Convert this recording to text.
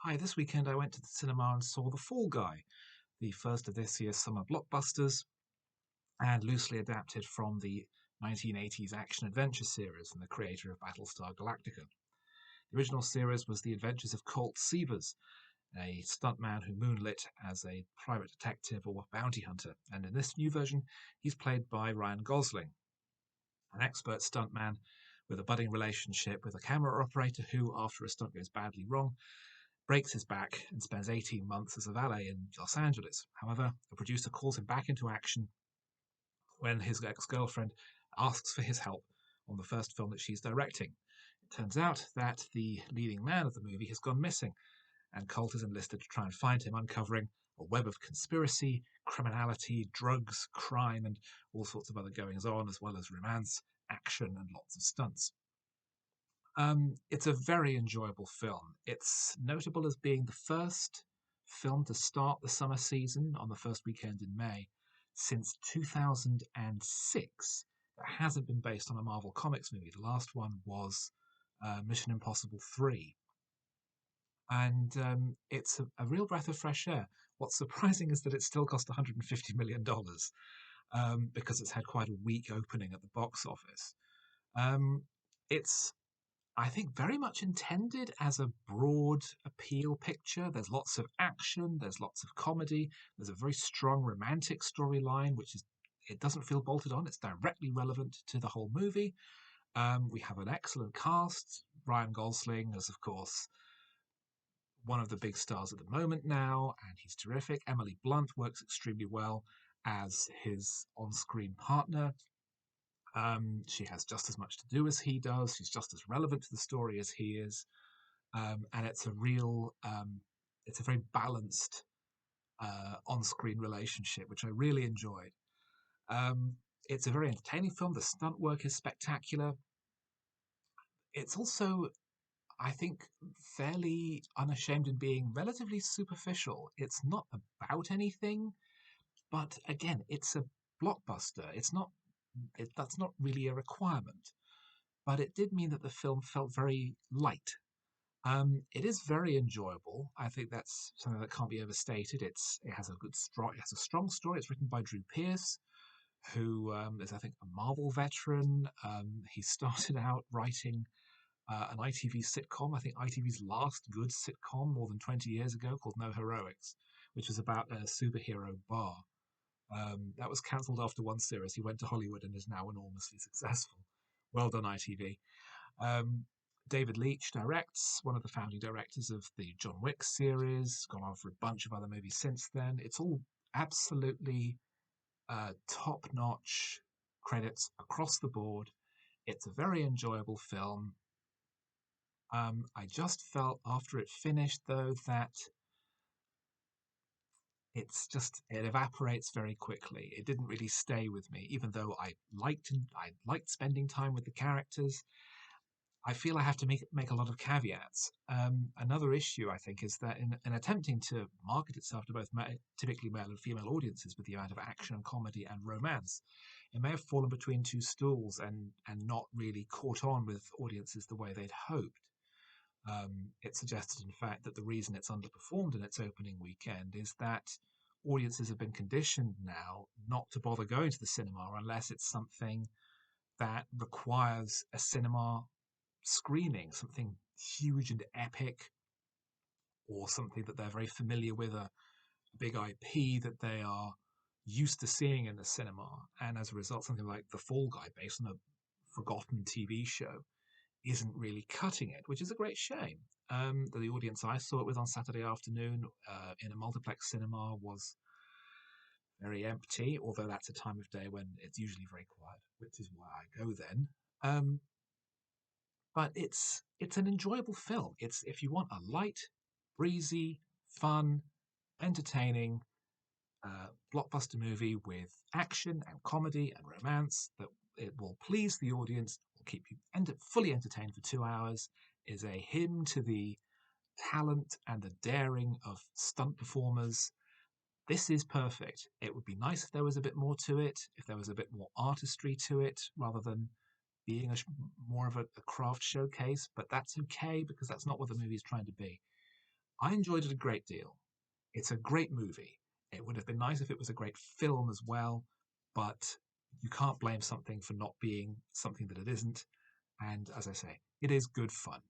Hi, this weekend I went to the cinema and saw The Fall Guy, the first of this year's summer blockbusters, and loosely adapted from the 1980s action adventure series from the creator of Battlestar Galactica. The original series was the adventures of Colt Sievers, a stuntman who moonlit as a private detective or bounty hunter, and in this new version, he's played by Ryan Gosling, an expert stuntman with a budding relationship with a camera operator who, after a stunt goes badly wrong, breaks his back and spends 18 months as a valet in Los Angeles. However, a producer calls him back into action when his ex girlfriend asks for his help on the first film that she's directing. It turns out that the leading man of the movie has gone missing, and Colt is enlisted to try and find him, uncovering a web of conspiracy, criminality, drugs, crime, and all sorts of other goings on, as well as romance, action, and lots of stunts. It's a very enjoyable film. It's notable as being the first film to start the summer season on the first weekend in May since 2006. It hasn't been based on a Marvel Comics movie. The last one was Mission Impossible 3. And it's a real breath of fresh air. What's surprising is that it still cost $150 million because it's had quite a weak opening at the box office. It's I think very much intended as a broad appeal picture. There's lots of action, there's lots of comedy, there's a very strong romantic storyline, which is it doesn't feel bolted on. It's directly relevant to the whole movie. We have an excellent cast. Ryan Gosling is, of course, one of the big stars at the moment now, and he's terrific. Emily Blunt works extremely well as his on-screen partner. She has just as much to do as he does. She's just as relevant to the story as he is, and it's a very balanced on-screen relationship, which I really enjoyed. Um, it's a very entertaining film. The stunt work is spectacular. It's also, I think, fairly unashamed in being relatively superficial. It's not about anything, but again, it's a blockbuster. That's not really a requirement, but it did mean that the film felt very light. It is very enjoyable. I think that's something that can't be overstated. It has a strong story. It's written by Drew Pearce, who is, I think, a Marvel veteran. He started out writing an ITV sitcom. I think ITV's last good sitcom more than 20 years ago, called No Heroics, which was about a superhero bar. That was cancelled after one series. He went to Hollywood and is now enormously successful. Well done, ITV. Um, David Leitch directs, one of the founding directors of the John Wick series, gone on for a bunch of other movies since then. It's all absolutely top notch credits across the board. It's a very enjoyable film. I just felt after it finished, though, that it evaporates very quickly. It didn't really stay with me, even though I liked spending time with the characters. I feel I have to make a lot of caveats. Another issue, I think, is that in attempting to market itself to both typically male and female audiences with the amount of action, comedy, and romance, it may have fallen between two stools and not really caught on with audiences the way they'd hoped. It suggested, in fact, that the reason it's underperformed in its opening weekend is that audiences have been conditioned now not to bother going to the cinema unless it's something that requires a cinema screening, something huge and epic, or something that they're very familiar with, a big IP that they are used to seeing in the cinema. And as a result, something like The Fall Guy, based on a forgotten TV show, isn't really cutting it, which is a great shame. The audience I saw it with on Saturday afternoon in a multiplex cinema was very empty, although that's a time of day when it's usually very quiet, which is why I go then. Um, but it's an enjoyable film. It's if you want a light, breezy, fun, entertaining blockbuster movie with action and comedy and romance that it will please the audience, will keep you fully entertained for 2 hours, is a hymn to the talent and the daring of stunt performers. This is perfect. It would be nice if there was a bit more to it, if there was a bit more artistry to it, rather than being more of a craft showcase. But that's okay because that's not what the movie is trying to be. I enjoyed it a great deal. It's a great movie. It would have been nice if it was a great film as well, but you can't blame something for not being something that it isn't. And as I say, it is good fun.